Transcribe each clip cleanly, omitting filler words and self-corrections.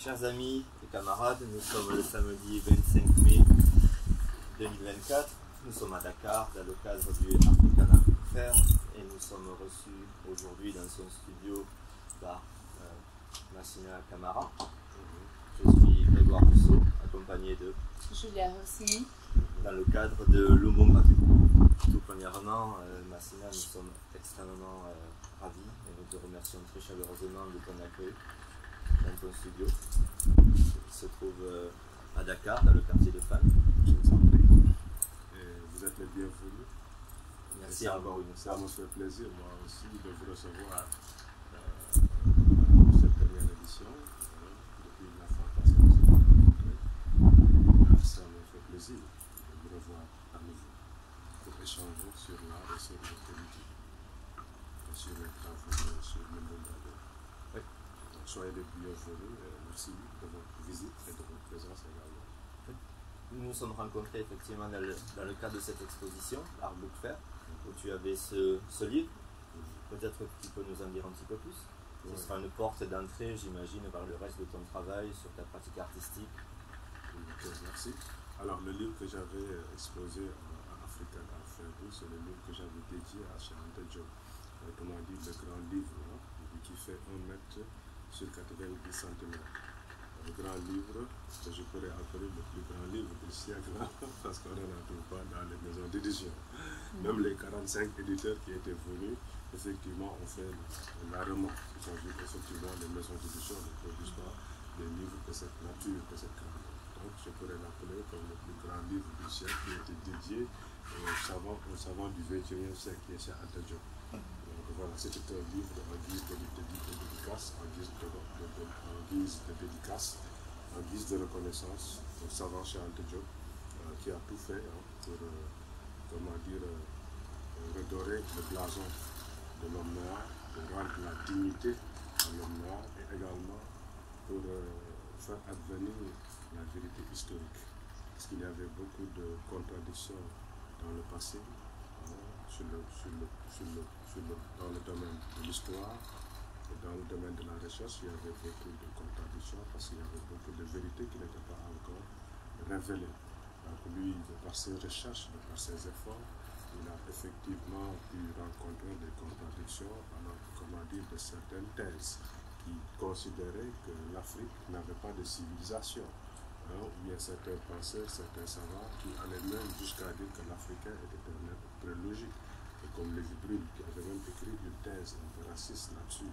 Chers amis et camarades, nous sommes le samedi 25 mai 2024. Nous sommes à Dakar dans le cadre du Africana Fair et nous sommes reçus aujourd'hui dans son studio par Massina Camara. Je suis Grégoire Rousseau, accompagné de Julia Rossini, dans le cadre de Lumbumba. Tout premièrement, Massina, nous sommes extrêmement ravis et nous te remercions très chaleureusement de ton accueil dans ton studio qui se trouve à Dakar, dans le quartier de Fann. Je vous en prie. Et vous êtes les bienvenus. Merci encore une fois. Ça me fait plaisir, moi aussi, de vous recevoir pour cette première édition. Depuis la fois passée, nous avons rencontré. Ça me fait plaisir de vous revoir à nouveau pour échanger sur l'art et sur la politique, et sur les travaux, sur le monde. Soyez les bienvenus. Merci de votre visite et de votre présence également. Nous nous sommes rencontrés effectivement dans le cadre de cette exposition, Art Book Fair, où tu avais ce livre. Peut-être que tu peux nous en dire un petit peu plus. Ce sera une porte d'entrée, j'imagine, vers le reste de ton travail sur ta pratique artistique. Merci. Alors, le livre que j'avais exposé à African Art Fair, c'est le livre que j'avais dédié à Cheikh Anta Diop. Autrement dit, le grand livre qui fait 1 mètre sur 90 cm. Le grand livre que je pourrais appeler le plus grand livre du siècle, parce qu'on n'en trouve pas dans les maisons d'édition. Même les 45 éditeurs qui étaient venus, effectivement, ont fait largement. Ils ont vu qu'effectivement, les maisons d'édition ne produisent pas des livres de cette nature, de cette grandeur. Donc, je pourrais l'appeler comme le plus grand livre du siècle qui était dédié aux savants du XXIe siècle, qui est Cheikh Anta Diop. Voilà, c'était un livre en guise de dédicace, en guise de dédicace, en guise de reconnaissance au savant Cheikh Anta Diop, qui a tout fait pour, redorer le blason de l'homme noir, pour rendre la dignité à l'homme noir et également pour faire advenir la vérité historique. Parce qu'il y avait beaucoup de contradictions dans le passé, dans le domaine de l'histoire et dans le domaine de la recherche, il y avait beaucoup de contradictions parce qu'il y avait beaucoup de vérités qui n'étaient pas encore révélées. Donc lui, par ses recherches, par ses efforts, il a effectivement pu rencontrer des contradictions, de certaines thèses qui considéraient que l'Afrique n'avait pas de civilisation. Il y a certains penseurs, certains savants qui allaient même jusqu'à dire que l'Africain était un être prélogique. Comme Lévi-Brûle, qui avait même écrit une thèse un peu raciste là-dessus,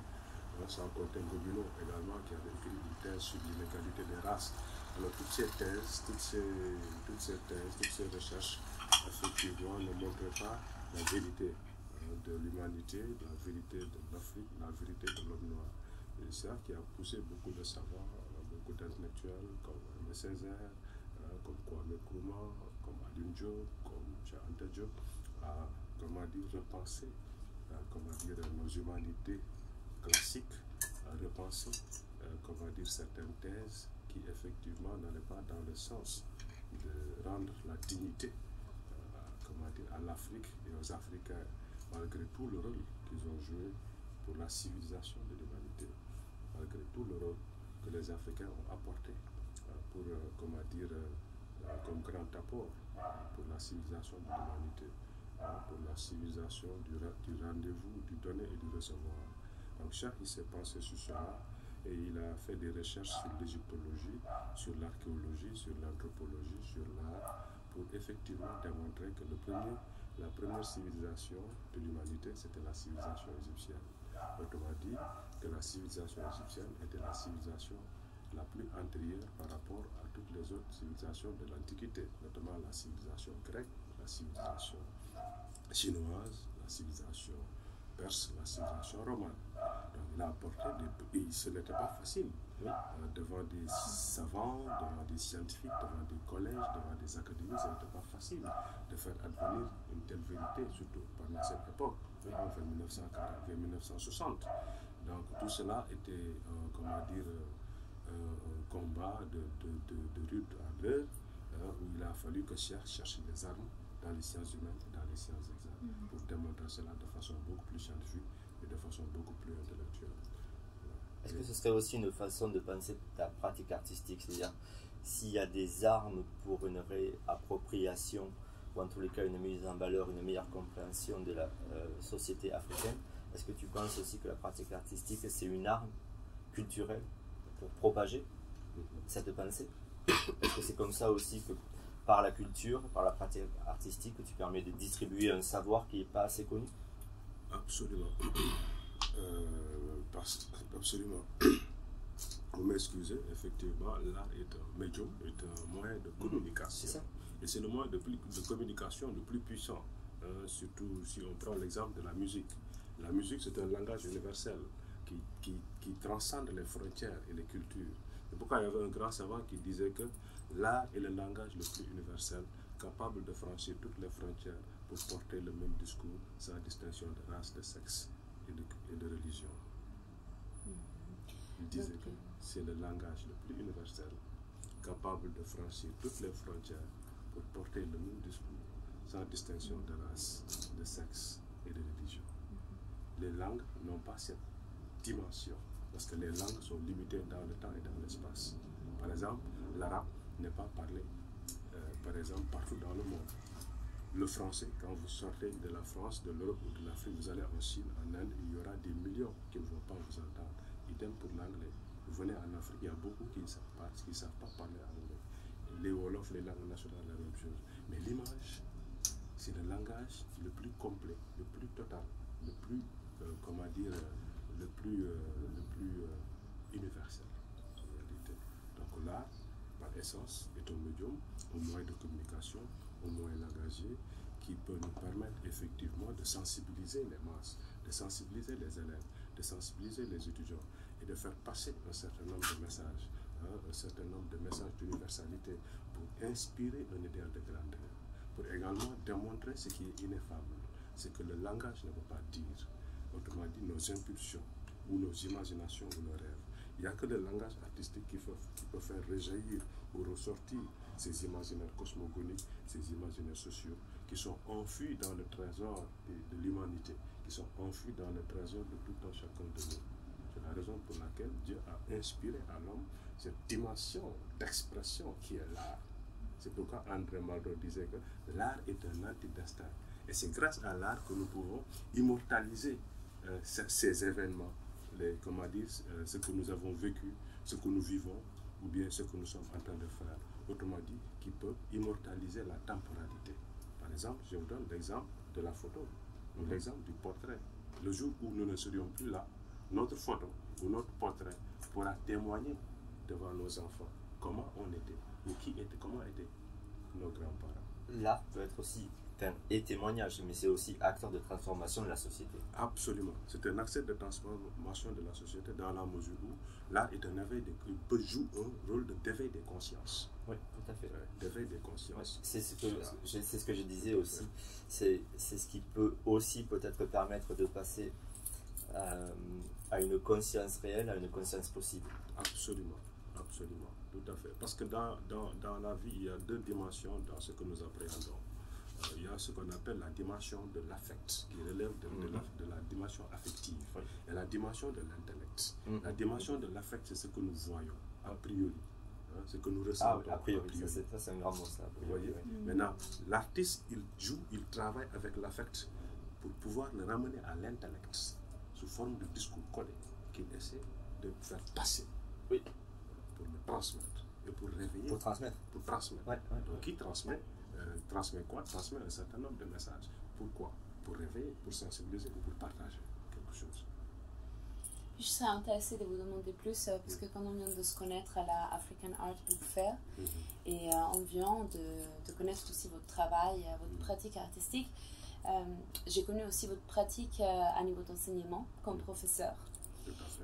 sans compter Gobineau également, qui avait écrit une thèse sur l'inégalité des races. Alors toutes ces thèses, toutes ces recherches, effectivement, ne montraient pas la vérité de l'humanité, la vérité de l'Afrique, la vérité de l'homme noir. Et c'est ça qui a poussé beaucoup de savants, beaucoup d'intellectuels, comme Aimé Césaire, comme Kwame Nkrumah, comme Alioune Diop, comme Cheikh Anta Diop, à repenser nos humanités classiques, à repenser certaines thèses qui effectivement n'allaient pas dans le sens de rendre la dignité à l'Afrique et aux Africains, malgré tout le rôle qu'ils ont joué pour la civilisation de l'humanité, malgré tout le rôle que les Africains ont apporté pour comme grand apport pour la civilisation de l'humanité, pour la civilisation du rendez-vous, du donner et du recevoir. Donc Cheikh, il s'est pensé sur cela et il a fait des recherches sur l'égyptologie, sur l'archéologie, sur l'anthropologie, sur l'art, pour effectivement démontrer que la première civilisation de l'humanité, c'était la civilisation égyptienne. Autrement dit, que la civilisation égyptienne était la civilisation la plus antérieure par rapport à toutes les autres civilisations de l'Antiquité, notamment la civilisation grecque, la civilisation chinoise, la civilisation perse, la civilisation romane. Donc il a apporté et ce n'était pas facile devant des savants, devant des scientifiques, devant des collèges, devant des académies, ce n'était pas facile de faire advenir une telle vérité, surtout pendant cette époque, entre 1940 et 1960. Donc tout cela était, un combat de rude ardeur, où il a fallu que Cheikh cherche des armes dans les sciences humaines et dans les sciences exactes pour démontrer cela de façon beaucoup plus scientifique et de façon beaucoup plus intellectuelle. Est-ce que ce serait aussi une façon de penser ta pratique artistique, c'est-à-dire s'il y a des armes pour une réappropriation, ou en tous les cas une mise en valeur, une meilleure compréhension de la société africaine, est-ce que tu penses aussi que la pratique artistique, c'est une arme culturelle pour propager cette pensée? Est-ce que c'est comme ça aussi que par la culture, par la pratique artistique, que tu permets de distribuer un savoir qui n'est pas assez connu? Absolument. Absolument. Vous m'excusez, effectivement, l'art est un médium, est un moyen de communication. C'est ça. Et c'est le moyen de communication le plus puissant. Surtout si on prend l'exemple de la musique. La musique, c'est un langage universel qui transcende les frontières et les cultures. C'est pourquoi il y avait un grand savant qui disait que l'art est le langage le plus universel, capable de franchir toutes les frontières pour porter le même discours sans distinction de race, de sexe et de religion. Il disait que c'est le langage le plus universel, capable de franchir toutes les frontières pour porter le même discours sans distinction de race, de sexe et de religion. Les langues n'ont pas cette dimension parce que les langues sont limitées dans le temps et dans l'espace. Par exemple, l'arabe n'est pas parlé par exemple partout dans le monde. Le français, quand vous sortez de la France, de l'Europe ou de l'Afrique, vous allez en Chine, en Inde, il y aura des millions qui ne vont pas vous entendre. Idem pour l'anglais. Vous venez en Afrique, il y a beaucoup qui ne savent pas parler anglais. Les Wolof, les langues nationales, la même chose. Mais l'image, c'est le langage le plus complet, le plus total, le plus, le plus universel en réalité. Donc l'art, par essence, est un médium, un moyen de communication, un moyen langagier qui peut nous permettre effectivement de sensibiliser les masses, de sensibiliser les élèves, de sensibiliser les étudiants et de faire passer un certain nombre de messages, un certain nombre de messages d'universalité pour inspirer un idéal de grandeur, pour également démontrer ce qui est ineffable, ce que le langage ne peut pas dire, autrement dit nos impulsions ou nos imaginations ou nos rêves. Il n'y a que le langage artistique qui peut faire réjaillir ou ressortir ces imaginaires cosmogoniques, ces imaginaires sociaux qui sont enfuis dans le trésor de l'humanité, qui sont enfuis dans le trésor de tout un chacun de nous. C'est la raison pour laquelle Dieu a inspiré à l'homme cette dimension d'expression qui est l'art. C'est pourquoi André Malraux disait que l'art est un antidestin. Et c'est grâce à l'art que nous pouvons immortaliser ces événements, ce que nous avons vécu, ce que nous vivons, ou bien ce que nous sommes en train de faire. Autrement dit, qui peut immortaliser la temporalité. Par exemple, je vous donne l'exemple de la photo, ou l'exemple du portrait. Le jour où nous ne serions plus là, notre photo ou notre portrait pourra témoigner devant nos enfants comment on était, ou comment étaient nos grands-parents. L'art peut être aussi et témoignage, mais c'est aussi acteur de transformation de la société. Absolument. C'est un acteur de transformation de la société dans la mesure où l'art est un éveil il peut jouer un rôle d'éveil des consciences. Oui, tout à fait. D'éveil des consciences. Ouais, c'est ce que je disais aussi. C'est ce qui peut aussi peut-être permettre de passer à une conscience réelle, à une conscience possible. Absolument. Absolument. Tout à fait. Parce que dans la vie, il y a deux dimensions dans ce que nous appréhendons. Il y a ce qu'on appelle la dimension de l'affect, qui relève de la dimension affective, et la dimension de l'intellect. La dimension de l'affect, c'est ce que nous voyons, a priori, ce que nous ressentons. A priori. Ça c'est un grand mot, ça. Vous voyez? Maintenant, l'artiste, il travaille avec l'affect pour pouvoir le ramener à l'intellect, sous forme de discours codé, qu'il essaie de faire passer, pour le transmettre, et pour réveiller. Pour transmettre. Donc, qui transmet? Transmet quoi? Transmet un certain nombre de messages. Pourquoi? Pour réveiller, pour sensibiliser ou pour partager quelque chose. Je serais intéressée de vous demander plus, parce que quand on vient de se connaître à la African Art Book Fair, et on vient de connaître aussi votre travail, votre pratique artistique, j'ai connu aussi votre pratique à niveau d'enseignement comme professeur.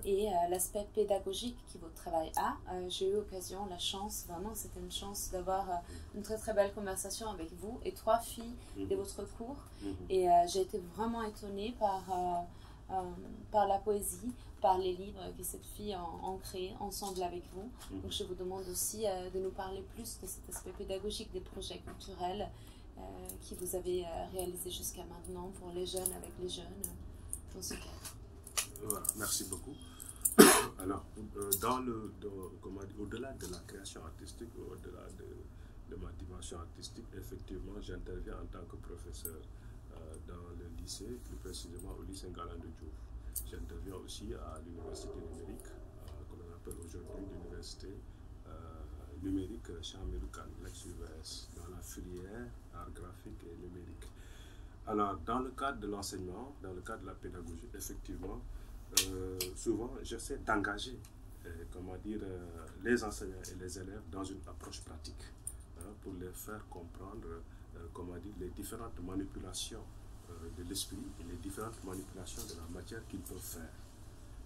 Et l'aspect pédagogique que votre travail a, j'ai eu l'occasion, la chance, vraiment c'était une chance d'avoir une très très belle conversation avec vous et 3 filles de votre cours. Et j'ai été vraiment étonnée par la poésie, par les livres que cette fille ont créés ensemble avec vous. Donc je vous demande aussi de nous parler plus de cet aspect pédagogique des projets culturels que vous avez réalisés jusqu'à maintenant pour les jeunes, avec les jeunes, dans ce cadre. Voilà, merci beaucoup. Alors, au-delà de la création artistique, au-delà de ma dimension artistique, effectivement, j'interviens en tant que professeur dans le lycée, plus précisément au lycée Ngalandou Diouf. J'interviens aussi à l'université numérique, que l'on appelle aujourd'hui l'université numérique Chamirou Kane, l'ex-UVS, dans la filière art graphique et numérique. Alors, dans le cadre de l'enseignement, dans le cadre de la pédagogie, effectivement, souvent, j'essaie d'engager, les enseignants et les élèves dans une approche pratique, pour les faire comprendre, les différentes manipulations de l'esprit et les différentes manipulations de la matière qu'ils peuvent faire.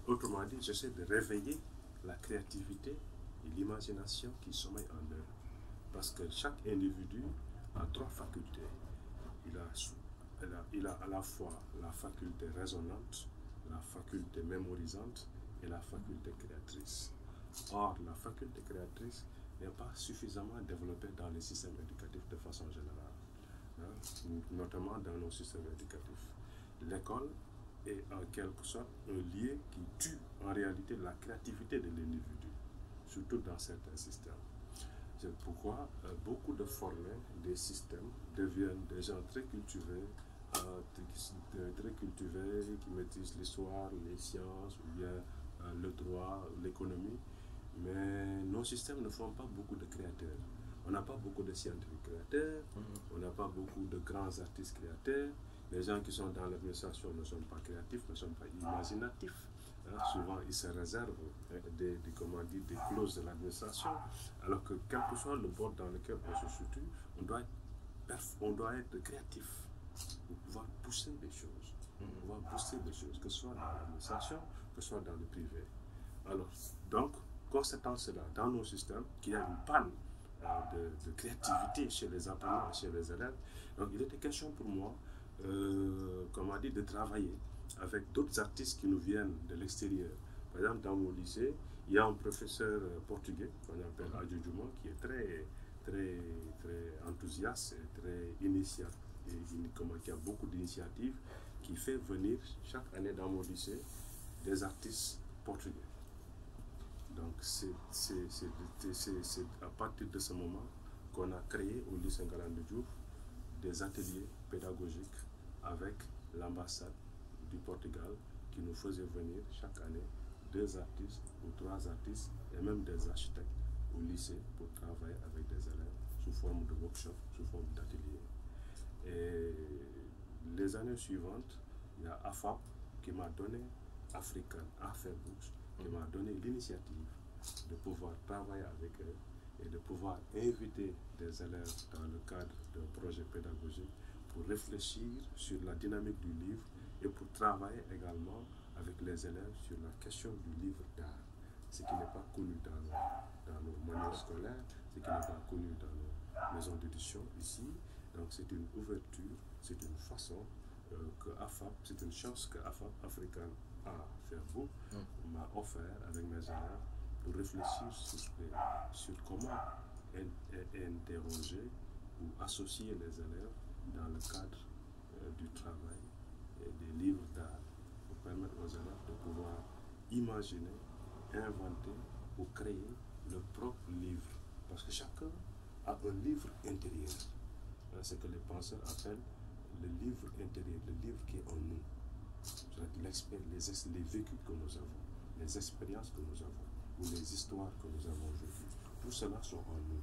Autrement dit, j'essaie de réveiller la créativité et l'imagination qui sommeillent en eux. Parce que chaque individu a trois facultés. Il a à la fois la faculté raisonnante, la faculté mémorisante et la faculté créatrice. Or, la faculté créatrice n'est pas suffisamment développée dans les systèmes éducatifs de façon générale, notamment dans nos systèmes éducatifs. L'école est en quelque sorte un lieu qui tue en réalité la créativité de l'individu, surtout dans certains systèmes. C'est pourquoi beaucoup de formés des systèmes deviennent des gens très cultivés, qui maîtrisent l'histoire, les sciences, ou bien le droit, l'économie. Mais nos systèmes ne font pas beaucoup de créateurs. On n'a pas beaucoup de scientifiques créateurs, on n'a pas beaucoup de grands artistes créateurs. Les gens qui sont dans l'administration ne sont pas créatifs, ne sont pas imaginatifs. Souvent, ils se réservent des clauses de l'administration, alors que quel que soit le bord dans lequel on se situe, on doit être créatif pour pouvoir pousser des choses, que ce soit dans l'administration, que ce soit dans le privé. Alors, donc, constatant cela dans nos systèmes, qu'il y a une panne de créativité chez les apprenants et chez les élèves, donc il était question pour moi, de travailler avec d'autres artistes qui nous viennent de l'extérieur. Par exemple, dans mon lycée, il y a un professeur portugais qu'on appelle Adjo Djouma, qui est très, très, très enthousiaste et très initiatif, qui a beaucoup d'initiatives, qui fait venir chaque année dans mon lycée des artistes portugais. Donc, c'est à partir de ce moment qu'on a créé au lycée Ngalandou Diouf des ateliers pédagogiques avec l'ambassade du Portugal qui nous faisait venir chaque année 2 artistes ou 3 artistes et même des architectes au lycée pour travailler avec des élèves sous forme de workshop, sous forme d'atelier. Et les années suivantes, il y a AFAP qui m'a donné, African Art Books, qui m'a donné l'initiative de pouvoir travailler avec eux et de pouvoir inviter des élèves dans le cadre d'un projet pédagogique pour réfléchir sur la dynamique du livre et pour travailler également avec les élèves sur la question du livre d'art, ce qui n'est pas connu dans nos manuels scolaires, ce qui n'est pas connu dans nos maisons d'édition ici. Donc c'est une ouverture, c'est une façon que AFAP, c'est une chance que AFAP, African Art Book, m'a offert avec mes élèves pour réfléchir sur comment interroger ou associer les élèves dans le cadre du travail et des livres d'art pour permettre aux élèves de pouvoir imaginer, inventer ou créer leur propre livre. Parce que chacun a un livre intérieur. C'est ce que les penseurs appellent le livre intérieur, le livre qui est en nous. Les vécus que nous avons, les expériences que nous avons, ou les histoires que nous avons vécues. Tout cela sont en nous.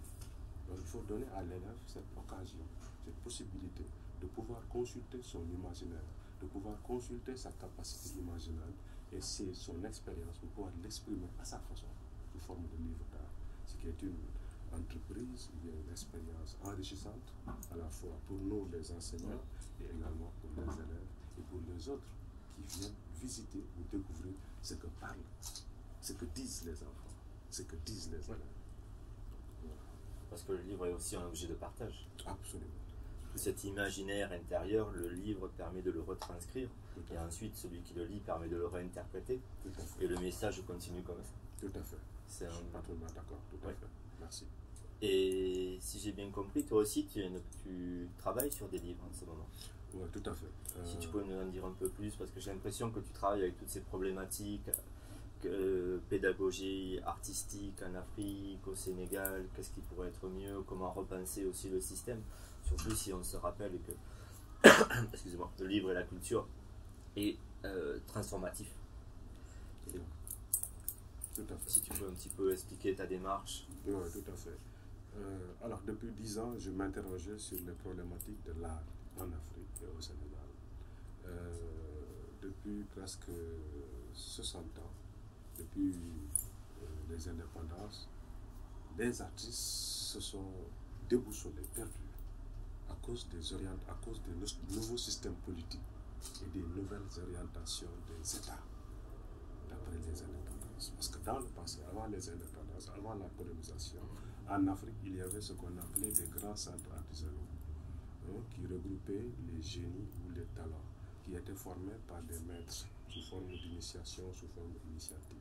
Donc il faut donner à l'élève cette occasion, cette possibilité de pouvoir consulter son imaginaire, de pouvoir consulter sa capacité imaginale et son expérience pour pouvoir l'exprimer à sa façon, sous forme de livre d'art. Ce qui est une entreprise, une expérience enrichissante à la fois pour nous les enseignants et également pour les élèves et pour les autres qui viennent visiter ou découvrir ce que parlent, ce que disent les enfants, ce que disent les élèves. Voilà. Parce que le livre est aussi un objet de partage. Absolument. Tout cet imaginaire intérieur, le livre permet de le retranscrire et ensuite celui qui le lit permet de le réinterpréter et le message continue comme ça. Tout à fait. Je suis parfaitement d'accord, tout à fait. Merci. Et si j'ai bien compris, toi aussi tu travailles sur des livres en ce moment. Oui, tout à fait. Si tu peux nous en dire un peu plus, parce que j'ai l'impression que tu travailles avec toutes ces problématiques pédagogiques pédagogie artistique en Afrique, au Sénégal, qu'est-ce qui pourrait être mieux, comment repenser aussi le système, surtout si on se rappelle que excusez-moi, le livre et la culture est transformatif. Tout à fait. Si tu peux un petit peu expliquer ta démarche. Oui, tout à fait. Alors, depuis 10 ans, je m'interrogeais sur les problématiques de l'art en Afrique et au Sénégal. Depuis presque 60 ans, depuis les indépendances, les artistes se sont déboussolés, perdus, à cause des nouveaux systèmes politiques et des nouvelles orientations des États d'après les indépendances. Parce que dans le passé, avant les indépendances, avant la colonisation, en Afrique, il y avait ce qu'on appelait des grands centres artisanaux, qui regroupaient les génies ou les talents, qui étaient formés par des maîtres sous forme d'initiation, sous forme d'initiative.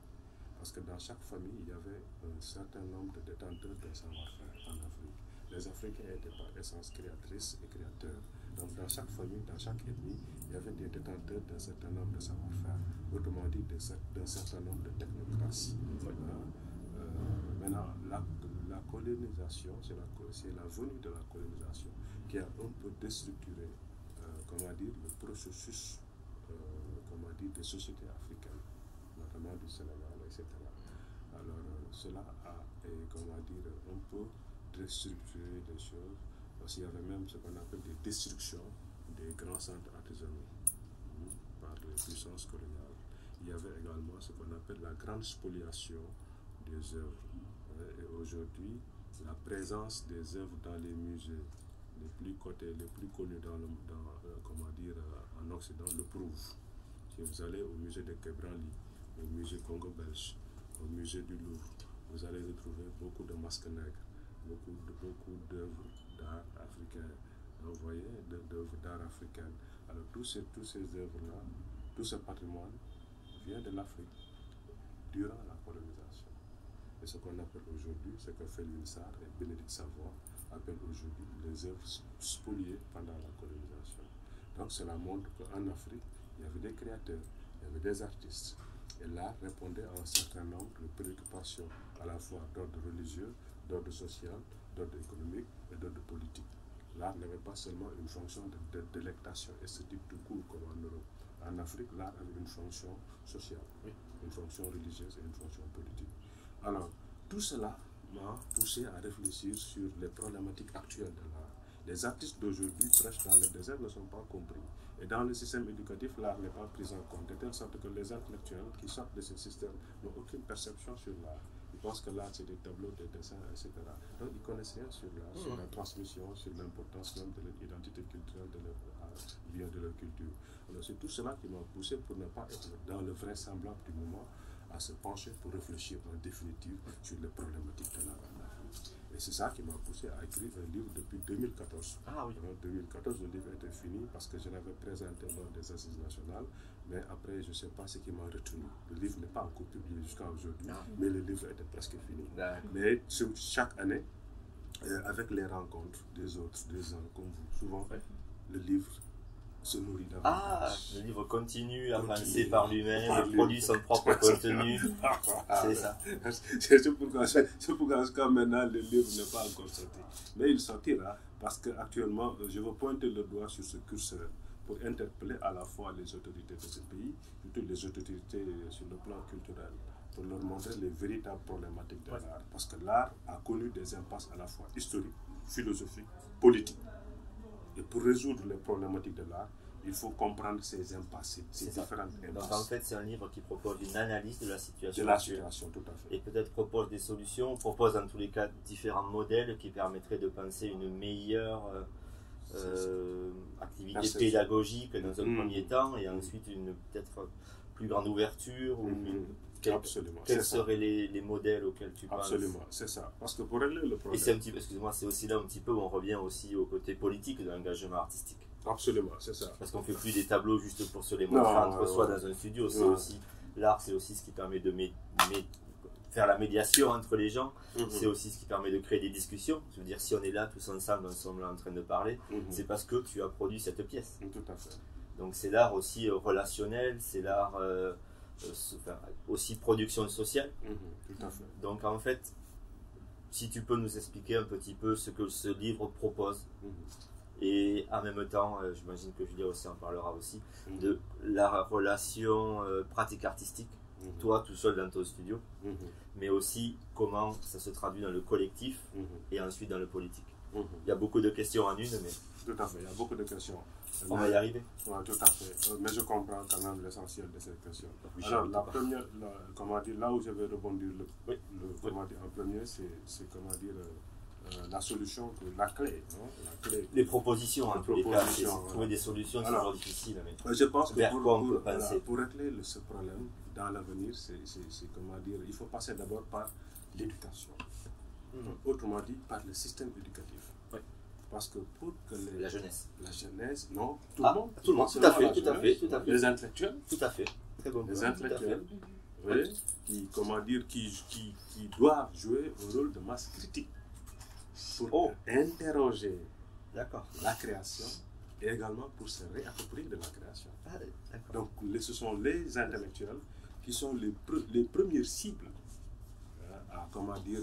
Parce que dans chaque famille, il y avait un certain nombre de détenteurs d'un savoir-faire en Afrique. Les Africains étaient par essence créatrices et créateurs. Donc dans chaque famille, dans chaque ethnie, il y avait des détenteurs d'un certain nombre de savoir-faire, autrement dit d'un certain nombre de technocraties. Maintenant, la colonisation, c'est la venue de la colonisation qui a un peu déstructuré le processus des sociétés africaines, notamment du Sénégal, etc. Alors cela a un peu déstructuré les choses, parce qu'il y avait même ce qu'on appelle des destructions des grands centres artisanaux par les puissances coloniales. Il y avait également ce qu'on appelle la grande spoliation des œuvres. Et aujourd'hui, la présence des œuvres dans les musées les plus cotés, les plus connus en Occident le prouve. Si vous allez au musée de Quai Branly, au musée Congo-Belge, au musée du Louvre, vous allez retrouver beaucoup de masques nègres, beaucoup d'œuvres d'art africaines. Vous voyez, d'œuvres d'art africaines. Alors tous ces œuvres-là, tout ce patrimoine vient de l'Afrique durant la colonisation. Et ce qu'on appelle aujourd'hui, ce que Felwine Sarr et Bénédicte Savoy appellent aujourd'hui les œuvres spoliées pendant la colonisation. Donc cela montre qu'en Afrique, il y avait des créateurs, il y avait des artistes. Et l'art répondait à un certain nombre de préoccupations, à la fois d'ordre religieux, d'ordre social, d'ordre économique et d'ordre politique. L'art n'avait pas seulement une fonction de délectation esthétique tout court comme en Europe. En Afrique, l'art avait une fonction sociale, une fonction religieuse et une fonction politique. Alors, tout cela m'a poussé à réfléchir sur les problématiques actuelles de l'art. Les artistes d'aujourd'hui prêchent dans le désert ne sont pas compris. Et dans le système éducatif, l'art n'est pas pris en compte, de telle sorte que les intellectuels qui sortent de ce système n'ont aucune perception sur l'art. Ils pensent que l'art, c'est des tableaux, des dessins, etc. Donc, ils connaissent rien sur l'art, sur la transmission, sur l'importance même de leur identité culturelle, de leur art, bien de leur culture. Alors, c'est tout cela qui m'a poussé pour ne pas être dans le vraisemblable du moment, à se pencher pour réfléchir en définitive sur les problématiques de l'art en Afrique. Et c'est ça qui m'a poussé à écrire un livre depuis 2014. Ah oui. En 2014, le livre était fini parce que je l'avais présenté lors des assises nationales, mais après, je ne sais pas ce qui m'a retenu. Le livre n'est pas encore publié jusqu'à aujourd'hui, mais le livre était presque fini. Mais chaque année, avec les rencontres des autres, des gens comme vous, souvent, le livre se nourrit davantage. Le livre continue à penser par lui-même, il produit son propre contenu. C'est ça. C'est pourquoi jusqu'à maintenant le livre n'est pas encore sorti. Mais il sortira parce qu'actuellement, je veux pointer le doigt sur ce curseur pour interpeller à la fois les autorités de ce pays, surtout les autorités sur le plan culturel, pour leur montrer les véritables problématiques de l'art. Parce que l'art a connu des impasses à la fois historiques, philosophiques, politiques. Et pour résoudre les problématiques de l'art, il faut comprendre ces impasses, ces différentes impasses. Donc en fait, c'est un livre qui propose une analyse de la situation. De la situation, tout à fait. Et peut-être propose des solutions, propose dans tous les cas différents modèles qui permettraient de penser une meilleure activité pédagogique dans un premier temps, et ensuite une peut-être plus grande ouverture. Absolument. Quels seraient les modèles auxquels tu penses? Absolument, c'est ça. Parce que pour régler le problème... Et c'est un petit peu, excuse-moi, c'est aussi là un petit peu où on revient aussi au côté politique de l'engagement artistique. Absolument, c'est ça. Parce qu'on ne fait plus des tableaux juste pour se les montrer entre soi dans un studio. C'est aussi, l'art, c'est aussi ce qui permet de faire la médiation entre les gens. C'est aussi ce qui permet de créer des discussions. Je veux dire, si on est là tous ensemble, ensemble en train de parler, c'est parce que tu as produit cette pièce. Tout à fait. Donc c'est l'art aussi relationnel, c'est l'art aussi production sociale. Tout à fait. Donc en fait, si tu peux nous expliquer un petit peu ce que ce livre propose, et en même temps, j'imagine que Julia aussi en parlera aussi, de la relation pratique artistique, toi tout seul dans ton studio, mais aussi comment ça se traduit dans le collectif et ensuite dans le politique. Il y a beaucoup de questions en une, mais tout à fait, il y a beaucoup de questions. On va y arriver. Oui, tout à fait. Mais je comprends quand même l'essentiel de cette question. Oui, alors, la première, comment dire, là où je vais rebondir comment dire, en premier, c'est comment dire, la solution, la clé. La clé. Les propositions, en tous les cas, c'est voilà. trouver des solutions, c'est toujours difficile. Mais je pense que vers quoi on peut penser. pour régler ce problème dans l'avenir, c'est comment dire, il faut passer d'abord par l'éducation. Autrement dit, par le système éducatif. Parce que pour que la jeunesse, non, tout le monde, tout à fait, les intellectuels, tout à fait, très bon. Les intellectuels, qui, comment dire, qui doivent jouer un rôle de masse critique pour interroger la création et également pour se réapproprier de la création. Donc, ce sont les intellectuels qui sont les premières cibles à, comment dire,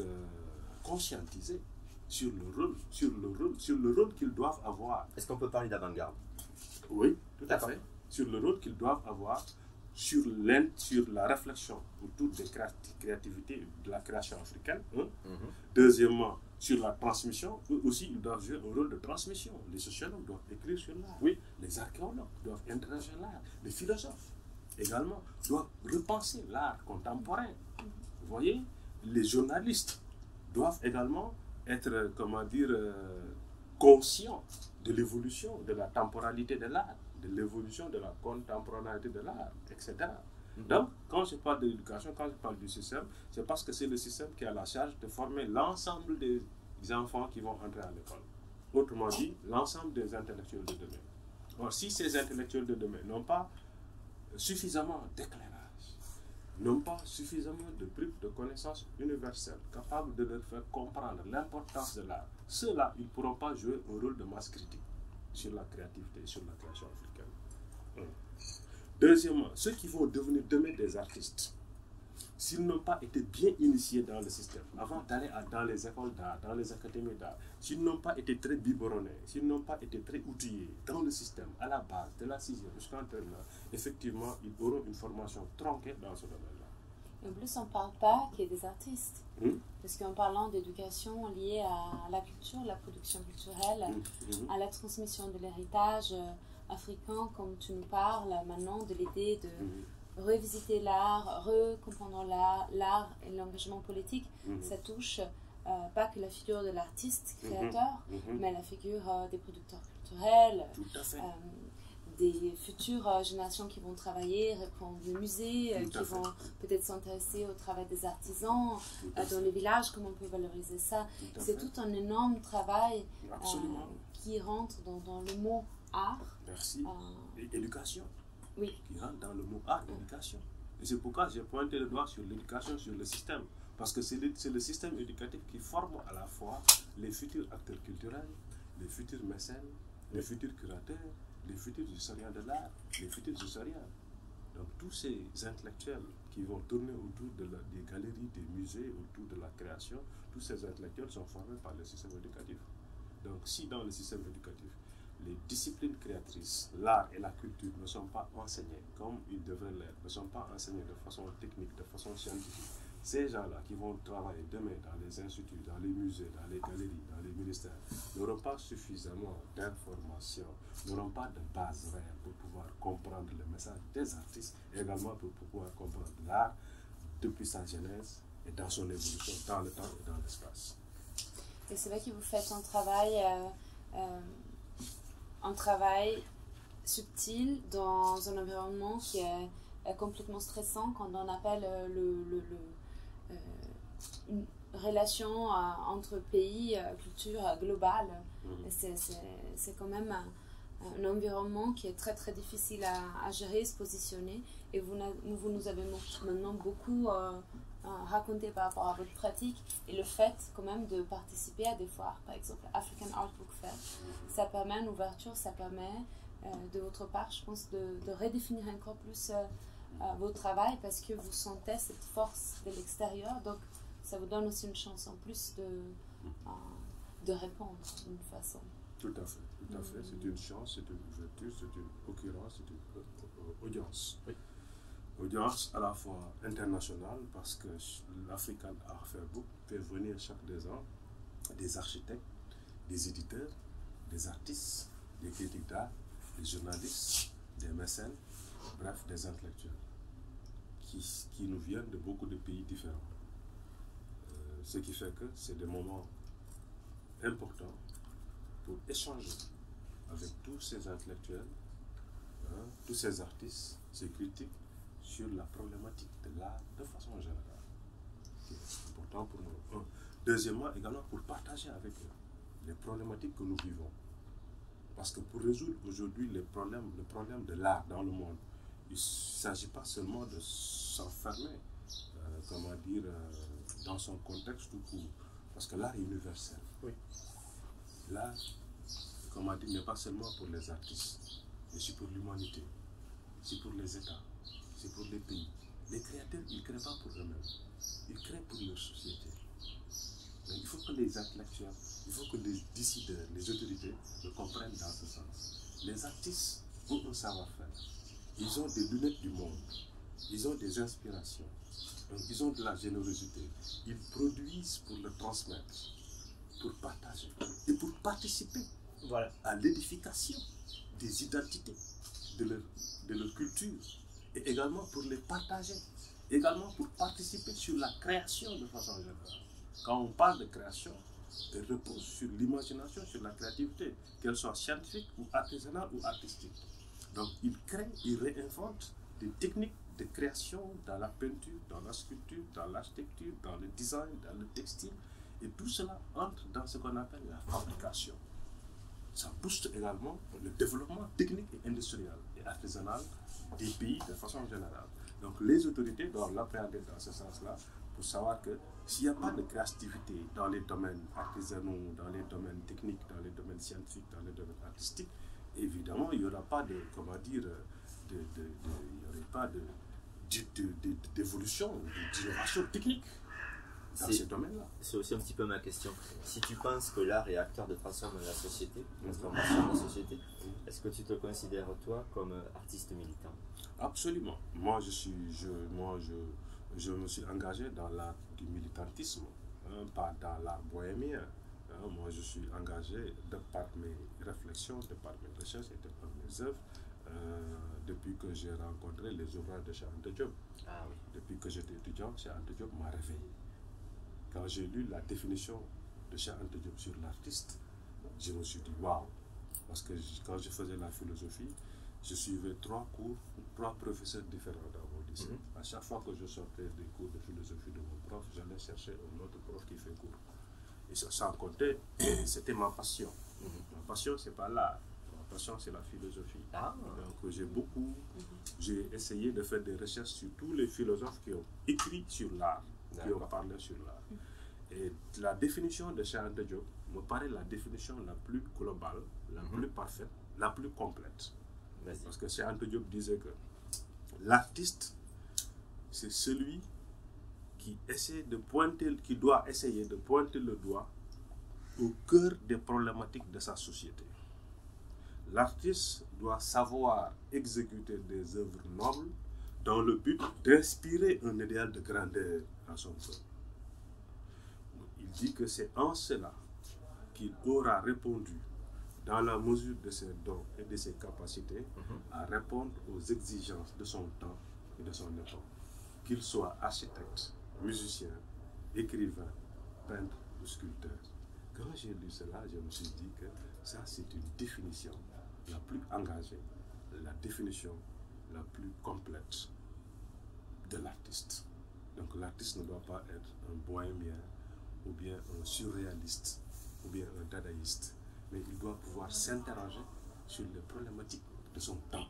conscientiser sur le rôle qu'ils doivent avoir. Est-ce qu'on peut parler d'avant-garde? Oui, tout à fait. Sur le rôle qu'ils doivent avoir sur la réflexion autour des créativités de la création africaine. Deuxièmement, sur la transmission, eux aussi, ils doivent jouer un rôle de transmission. Les sociologues doivent écrire sur l'art. Oui. Les archéologues doivent interroger l'art. Les philosophes également doivent repenser l'art contemporain. Vous voyez, les journalistes doivent également être, comment dire, conscients de l'évolution de la temporalité de l'art, de l'évolution de la contemporanéité de l'art, etc. Donc, quand je parle de l'éducation, quand je parle du système, c'est parce que c'est le système qui a la charge de former l'ensemble des enfants qui vont entrer à l'école. Autrement dit, l'ensemble des intellectuels de demain. Or, si ces intellectuels de demain n'ont pas suffisamment d'éclairage, n'ont pas suffisamment de bribes de connaissances universelles capables de leur faire comprendre l'importance de l'art, ceux-là, ils ne pourront pas jouer un rôle de masse critique sur la créativité et sur la création africaine. Deuxièmement, ceux qui vont devenir demain des artistes, s'ils n'ont pas été bien initiés dans le système, avant d'aller dans les écoles d'art, dans les académies d'art, s'ils n'ont pas été très biberonnés, s'ils n'ont pas été très outillés dans le système, à la base, de la 6e jusqu'en terminale, effectivement, ils auront une formation tronquée dans ce domaine-là. En plus, on ne parle pas qu'il y ait des artistes. Parce qu'en parlant d'éducation liée à la culture, la production culturelle, à la transmission de l'héritage africain, comme tu nous parles maintenant, de l'idée de revisiter l'art, recomprendre l'art et l'engagement politique, ça touche pas que la figure de l'artiste créateur, mais la figure des producteurs culturels, des futures générations qui vont travailler, reprendre le musée, qui vont peut-être s'intéresser au travail des artisans dans les villages, comment on peut valoriser ça. C'est tout un énorme travail qui rentre dans le mot art. Merci. Et éducation. Oui. Qui rentre dans le mot art et éducation. Et c'est pourquoi j'ai pointé le doigt sur l'éducation, sur le système. Parce que c'est le système éducatif qui forme à la fois les futurs acteurs culturels, les futurs mécènes, les futurs curateurs, les futurs historiens de l'art, les futurs historiens. Donc tous ces intellectuels qui vont tourner autour des galeries, des musées, autour de la création, tous ces intellectuels sont formés par le système éducatif. Donc si dans le système éducatif, les disciplines créatrices, l'art et la culture ne sont pas enseignées comme ils devraient l'être, ne sont pas enseignées de façon technique, de façon scientifique, ces gens-là qui vont travailler demain dans les instituts, dans les musées, dans les galeries, dans les ministères, n'auront pas suffisamment d'informations, n'auront pas de base réelle pour pouvoir comprendre le message des artistes et également pour pouvoir comprendre l'art depuis sa genèse et dans son évolution, dans le temps et dans l'espace. Et c'est vrai que vous faites un travail subtil dans un environnement qui est complètement stressant quand on appelle une relation entre pays, culture globale. C'est quand même un environnement qui est très très difficile à gérer, se positionner. Et vous nous avez maintenant beaucoup raconté par rapport à votre pratique et le fait quand même de participer à des foires, par exemple African Art Book Fair. Ça permet une ouverture, ça permet de votre part, je pense, de redéfinir encore plus vos travail parce que vous sentez cette force de l'extérieur. Donc, ça vous donne aussi une chance en plus de répondre d'une façon. Tout à fait, tout à fait. C'est une chance, c'est une ouverture, c'est une occurrence, c'est une audience. Oui. Audience à la fois internationale parce que l'African Art Fair Book fait venir chaque 2 ans des architectes, des éditeurs, des artistes, des critiques d'art, des journalistes, des mécènes, bref, des intellectuels qui nous viennent de beaucoup de pays différents. Ce qui fait que c'est des moments importants pour échanger avec tous ces intellectuels, tous ces artistes, ces critiques sur la problématique de l'art de façon générale. C'est important pour nous. Deuxièmement, également pour partager avec eux les problématiques que nous vivons. Parce que pour résoudre aujourd'hui le problème de l'art dans le monde, il ne s'agit pas seulement de s'enfermer, dans son contexte tout court. Parce que l'art est universel. Oui. L'art, n'est pas seulement pour les artistes, mais c'est pour l'humanité, c'est pour les États, c'est pour les pays. Les créateurs, ils ne créent pas pour eux-mêmes, ils créent pour leur société. Mais il faut que les intellectuels, il faut que les décideurs, les autorités le comprennent dans ce sens. Les artistes ont un savoir-faire, ils ont des lunettes du monde, ils ont des inspirations, donc ils ont de la générosité, ils produisent pour le transmettre, pour partager et pour participer à l'édification des identités, de leur culture, et également pour les partager, également pour participer sur la création de façon générale. Quand on parle de création, elle repose sur l'imagination, sur la créativité, qu'elle soit scientifique ou artisanale ou artistique. Donc ils créent, ils réinventent des techniques de création dans la peinture, dans la sculpture, dans l'architecture, dans le design, dans le textile. Et tout cela entre dans ce qu'on appelle la fabrication. Ça booste également le développement technique et industriel et artisanal des pays de façon générale. Donc les autorités doivent l'appréhender dans ce sens-là pour savoir que s'il n'y a pas de créativité dans les domaines artisanaux, dans les domaines techniques, dans les domaines scientifiques, dans les domaines artistiques, évidemment il n'y aura pas d'évolution, d'innovation technique dans ces domaines-là. C'est aussi un petit peu ma question. Si tu penses que l'art est acteur de transformation de la société, est-ce que tu te considères toi comme artiste militant? Absolument. Moi, je me suis engagé dans l'art du militantisme, pas dans l'art bohémien. Moi, je suis engagé de par mes réflexions, de par mes recherches et de par mes œuvres, depuis que j'ai rencontré les ouvrages de Cheikh Anta Diop. Ah, oui. Depuis que j'étais étudiant, Cheikh Anta Diop m'a réveillé. Quand j'ai lu la définition de Cheikh Anta Diop sur l'artiste, je me suis dit waouh! Parce que quand je faisais la philosophie, je suivais 3 professeurs différents dans mon lycée. À chaque fois que je sortais des cours de philosophie de mon prof, j'allais chercher un autre prof qui fait cours. Et sans compter, c'était ma passion. Ma passion, c'est pas l'art. Ma passion, c'est la philosophie. Donc j'ai essayé de faire des recherches sur tous les philosophes qui ont écrit sur l'art, qui ont parlé sur l'art. Et la définition de Cheikh Anta Diop me paraît la définition la plus globale, la plus parfaite, la plus complète. Parce que Cheikh Anta Diop disait que l'artiste, c'est celui qui doit essayer de pointer le doigt au cœur des problématiques de sa société. L'artiste doit savoir exécuter des œuvres nobles dans le but d'inspirer un idéal de grandeur à son peuple. Il dit que c'est en cela qu'il aura répondu, dans la mesure de ses dons et de ses capacités, à répondre aux exigences de son temps et de son époque. Qu'il soit architecte, musicien, écrivain, peintre ou sculpteur. Quand j'ai lu cela, je me suis dit que ça, c'est une définition la plus engagée, la définition la plus complète de l'artiste. Donc l'artiste ne doit pas être un bohémien, ou bien un surréaliste, ou bien un dadaïste, mais il doit pouvoir s'interroger sur les problématiques de son temps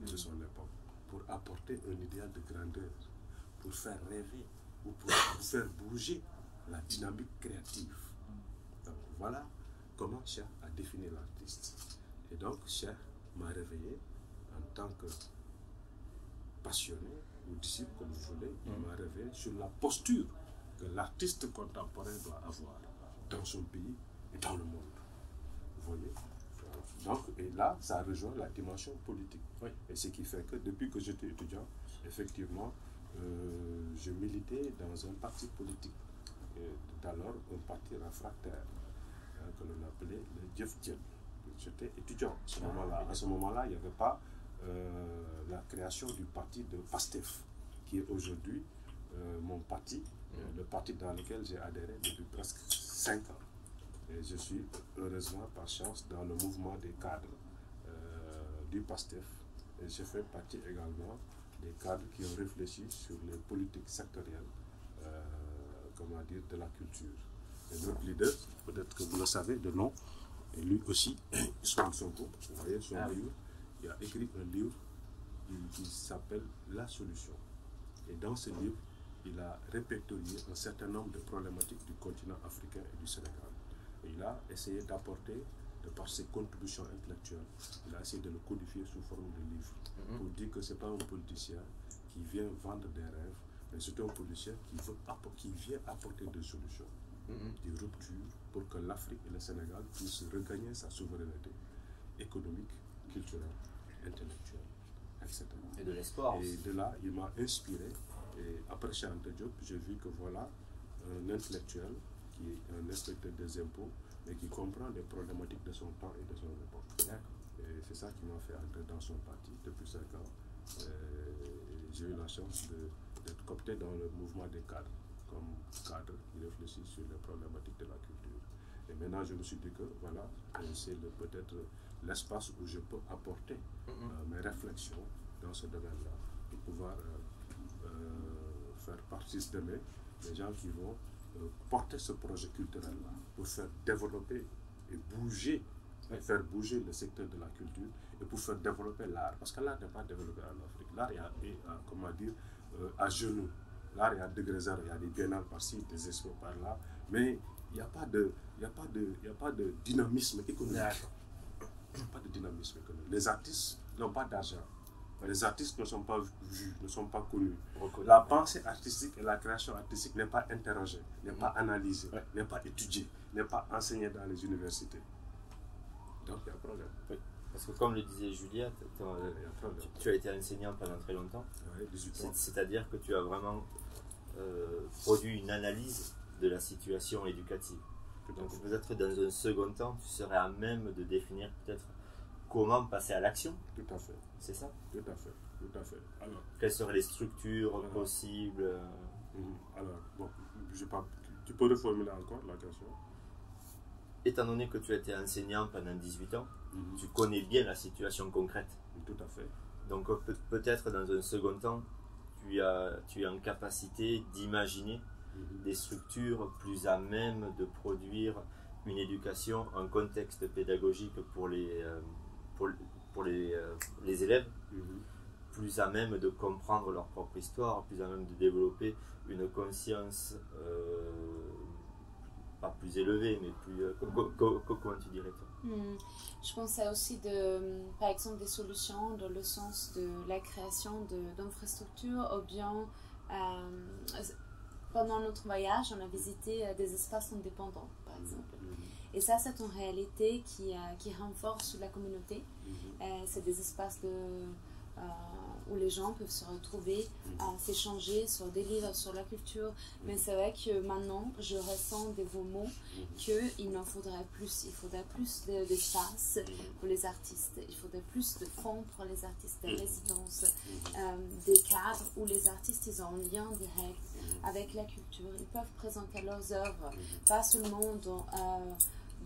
et de son époque, pour apporter un idéal de grandeur, pour faire rêver, ou pour faire bouger la dynamique créative. Donc voilà comment Cheikh a défini l'artiste. Et donc Cheikh m'a réveillé en tant que passionné, ou disciple comme vous voulez, il m'a révélé sur la posture que l'artiste contemporain doit avoir dans son pays et dans le monde. Vous voyez? Donc, et là, ça rejoint la dimension politique. Oui. Et ce qui fait que depuis que j'étais étudiant, effectivement, je militais dans un parti politique. Tout à l'heure, un parti réfractaire que l'on appelait le Djef-Djel. J'étais étudiant à ce moment-là. Il n'y avait pas la création du parti de PASTEF, qui est aujourd'hui mon parti, le parti dans lequel j'ai adhéré depuis presque 5 ans. Et je suis heureusement, par chance, dans le mouvement des cadres du PASTEF. Et je fais partie également des cadres qui ont réfléchi sur les politiques sectorielles de la culture. Et notre leader, peut-être que vous le savez de nom, et lui aussi, Ousmane Sonko, vous voyez son livre, il a écrit un livre qui s'appelle La Solution. Et dans ce livre, il a répertorié un certain nombre de problématiques du continent africain et du Sénégal. Et il a essayé d'apporter, de par ses contributions intellectuelles, il a essayé de le codifier sous forme de livre, pour dire que ce n'est pas un politicien qui vient vendre des rêves, mais c'est un politicien qui vient apporter des solutions, des ruptures pour que l'Afrique et le Sénégal puissent regagner sa souveraineté économique, culturelle, intellectuelle, etc. Et de l'espoir. Et de là, il m'a inspiré. Et après Cheikh Anta Diop, j'ai vu que voilà un intellectuel qui est un inspecteur des impôts, mais qui comprend les problématiques de son temps et de son époque. Et c'est ça qui m'a fait entrer dans son parti depuis 5 ans. J'ai eu la chance d'être coopté dans le mouvement des cadres, comme cadre qui réfléchit sur les problématiques de la culture. Et maintenant, je me suis dit que voilà, c'est peut-être l'espace où je peux apporter mes réflexions dans ce domaine-là, pour pouvoir faire partie demain des gens qui vont porter ce projet culturel-là, pour faire développer et bouger, faire bouger le secteur de la culture, et pour faire développer l'art. Parce que l'art n'est pas développé en Afrique. L'art est à genoux. L'art est à degré zéro. Il y a des biennales par-ci, des expos par-là, mais il n'y a pas de dynamisme économique. Il n'y a pas de dynamisme économique. Les artistes n'ont pas d'argent. Les artistes ne sont pas vus, ne sont pas connus. La pensée artistique et la création artistique n'est pas interrogée, n'est pas analysée, n'est pas étudiée, n'est pas enseignée dans les universités. Donc il y a un problème. Oui. Parce que comme le disait Julia, tu as été enseignant pendant très longtemps. Oui, 18 ans. C'est-à-dire que tu as vraiment produit une analyse de la situation éducative. Donc peut-être dans un second temps, tu serais à même de définir peut-être comment passer à l'action. Tout à fait. C'est ça? Tout à fait. Tout à fait. Alors, quelles seraient les structures possibles? Alors, bon, tu peux reformuler encore la question? Étant donné que tu as été enseignant pendant 18 ans, tu connais bien la situation concrète. Tout à fait. Donc peut-être dans un second temps, tu es en capacité d'imaginer des structures plus à même de produire une éducation, un contexte pédagogique pour les élèves, plus à même de comprendre leur propre histoire, plus à même de développer une conscience pas plus élevée, mais plus... comment tu dirais toi? Je pensais aussi par exemple, des solutions dans le sens de la création d'infrastructures, ou bien pendant notre voyage, on a visité des espaces indépendants, par exemple. Et ça, c'est une réalité qui renforce la communauté. C'est des espaces où les gens peuvent se retrouver, s'échanger sur des livres, sur la culture. Mais c'est vrai que maintenant, je ressens de vos mots qu'il en faudrait plus. Il faudrait plus d'espace pour les artistes. Il faudrait plus de fonds pour les artistes, des résidences, des cadres où les artistes ils ont un lien direct avec la culture. Ils peuvent présenter leurs œuvres, pas seulement dans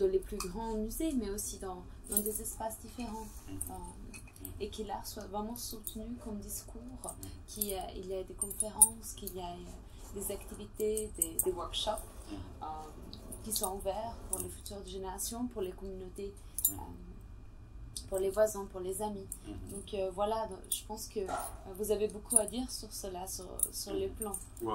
les plus grands musées, mais aussi dans des espaces différents. Et que l'art soit vraiment soutenu comme discours, qu'il y ait des conférences, qu'il y ait des activités, des workshops qui sont ouverts pour les futures générations, pour les communautés, pour les voisins, pour les amis. Donc voilà, je pense que vous avez beaucoup à dire sur cela, sur les plans. Ouais.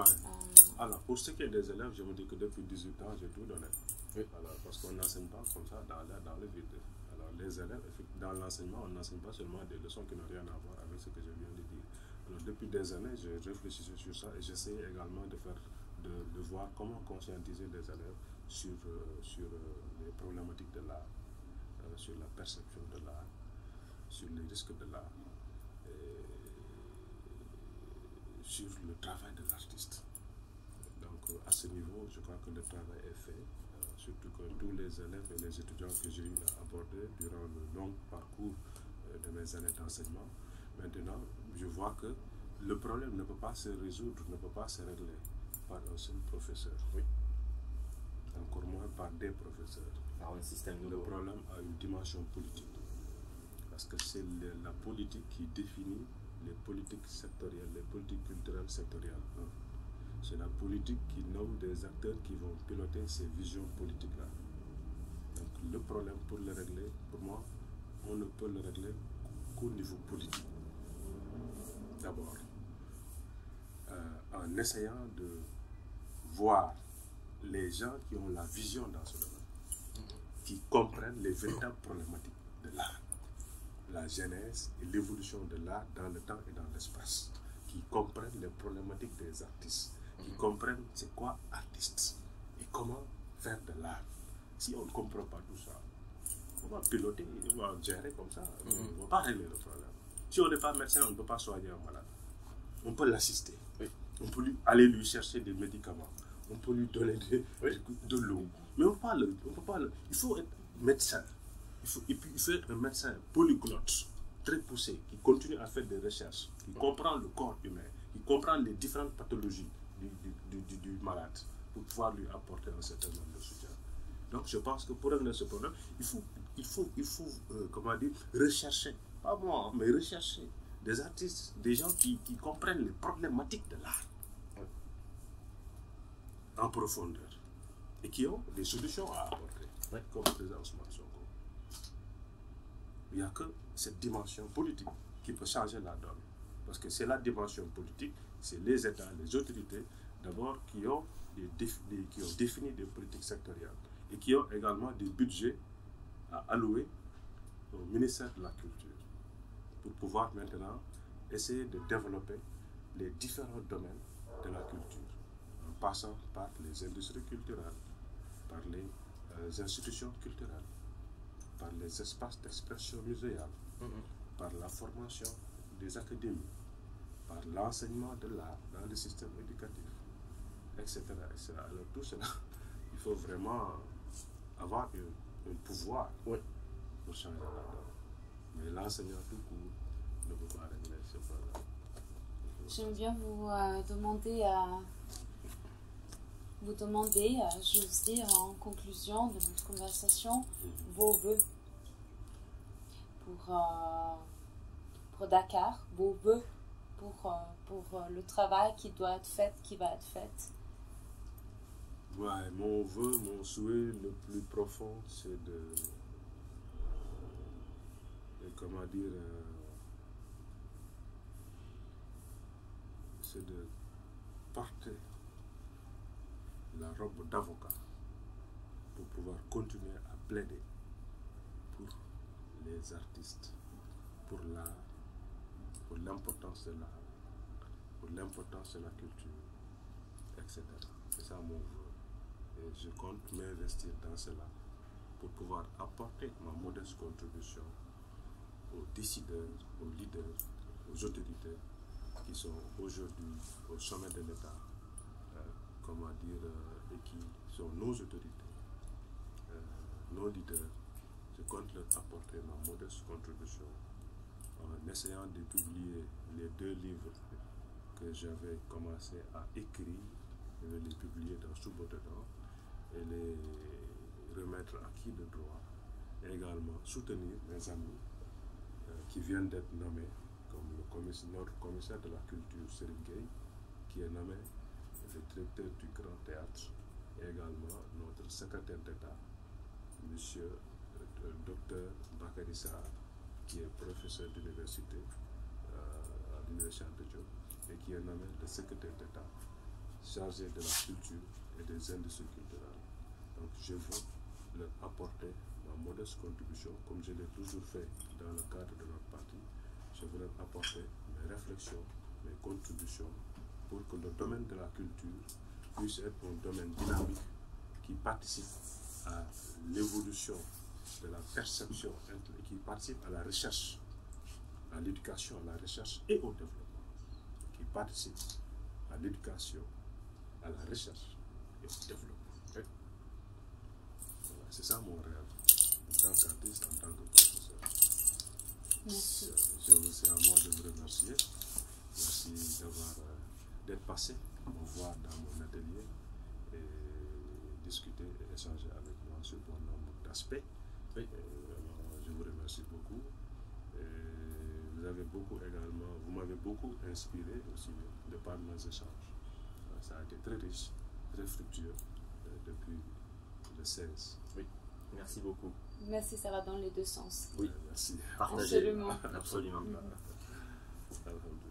Alors, pour ce qui est des élèves, je vous dis que depuis 18 ans, j'ai tout donné. Alors, parce qu'on n'enseigne pas comme ça dans le vide. Alors, les élèves, dans l'enseignement, on n'enseigne pas seulement des leçons qui n'ont rien à voir avec ce que je viens de dire. Alors, depuis des années, je réfléchissais sur ça et j'essayais également de voir comment conscientiser les élèves sur les problématiques de l'art, sur la perception de l'art, sur les risques de l'art, sur le travail de l'artiste. Donc à ce niveau, je crois que le travail est fait, surtout que tous les élèves et les étudiants que j'ai eu à aborder durant le long parcours de mes années d'enseignement, maintenant, je vois que le problème ne peut pas se résoudre, ne peut pas se régler par un seul professeur. Oui. Encore moins par des professeurs. Par un système nouveau. Le problème a une dimension politique. Parce que c'est la politique qui définit les politiques sectorielles, les politiques culturelles sectorielles. Hein. C'est la politique qui nomme des acteurs qui vont piloter ces visions politiques-là. Donc le problème, pour le régler, pour moi, on ne peut le régler qu'au niveau politique. D'abord, en essayant de voir les gens qui ont la vision dans ce domaine, qui comprennent les véritables problématiques de l'art, la genèse et l'évolution de l'art dans le temps et dans l'espace, qui comprennent les problématiques des artistes, qui comprennent c'est quoi artiste et comment faire de l'art. Si on ne comprend pas tout ça, on va piloter, on va gérer comme ça, on ne va pas régler le problème. Si on n'est pas médecin, on ne peut pas soigner un malade. On peut l'assister, on peut aller lui chercher des médicaments, on peut lui donner de l'eau, mais on peut pas il faut être médecin. Il faut être un médecin polyglotte, très poussé, qui continue à faire des recherches, qui comprend le corps humain, qui comprend les différentes pathologies du malade, pour pouvoir lui apporter un certain nombre de soutien. Donc je pense que pour régler ce problème, il faut comment dire, rechercher, pas moi, mais rechercher des artistes, des gens qui comprennent les problématiques de l'art en profondeur et qui ont des solutions à apporter, comme le président Ousmane Sonko. Il n'y a que cette dimension politique qui peut changer la donne. Parce que c'est la dimension politique, c'est les États, les autorités, d'abord, qui ont défini des politiques sectorielles et qui ont également des budgets à allouer au ministère de la Culture pour pouvoir maintenant essayer de développer les différents domaines de la culture, en passant par les industries culturelles, par les institutions culturelles, par les espaces d'expression muséale, par la formation des académies, par l'enseignement de l'art dans le système éducatif, etc. etc. Alors tout cela, il faut vraiment avoir un pouvoir pour changer la donne. Mais l'enseignant tout court ne peut pas régler ce problème. J'aime bien vous demander, j'ose dire en conclusion de notre conversation, vos vœux pour Dakar, vos vœux pour le travail qui doit être fait, qui va être fait. Ouais, mon vœu, mon souhait le plus profond, c'est c'est de porter la robe d'avocat pour pouvoir continuer à plaider pour les artistes, pour l'art, pour l'importance de l'art, pour l'importance de la culture, etc. C'est ça mon vœu. Et je compte m'investir dans cela pour pouvoir apporter ma modeste contribution aux décideurs, aux leaders, aux autorités qui sont aujourd'hui au sommet de l'État, et qui sont nos autorités, nos leaders. Je compte leur apporter ma modeste contribution en essayant de publier les 2 livres que j'avais commencé à écrire. Je vais les publier dans Sous-Botedan et les remettre à qui de droit, et également soutenir mes amis qui viennent d'être nommés, comme notre commissaire de la culture, Serigne Gueye, qui est nommé le directeur du Grand Théâtre, et également notre secrétaire d'État, M. Dr Bakary Sarr, qui est professeur d'université à l'Université de Diop, et qui est nommé le secrétaire d'État chargé de la culture et des industries culturelles. Donc je veux leur apporter ma modeste contribution, comme je l'ai toujours fait dans le cadre de notre parti. Je veux leur apporter mes réflexions, mes contributions pour que le domaine de la culture puisse être un domaine dynamique qui participe à l'évolution de la perception, qui participe à la recherche, à l'éducation, à la recherche et au développement, qui participe à l'éducation, à la recherche et au développement. Voilà, c'est ça mon rêve, en tant qu'artiste, en tant que professeur. Merci. C'est à moi de vous remercier. Merci d'être passé me voir dans mon atelier et discuter et échanger avec moi sur un nombre d'aspects. Je vous remercie beaucoup. Vous m'avez beaucoup inspiré aussi de par nos échanges. Ça a été très riche, très fructueux depuis le 16. Oui, merci beaucoup. Merci, ça va dans les deux sens. Oui, merci. Partagez. Absolument. Absolument. Alhamdulillah.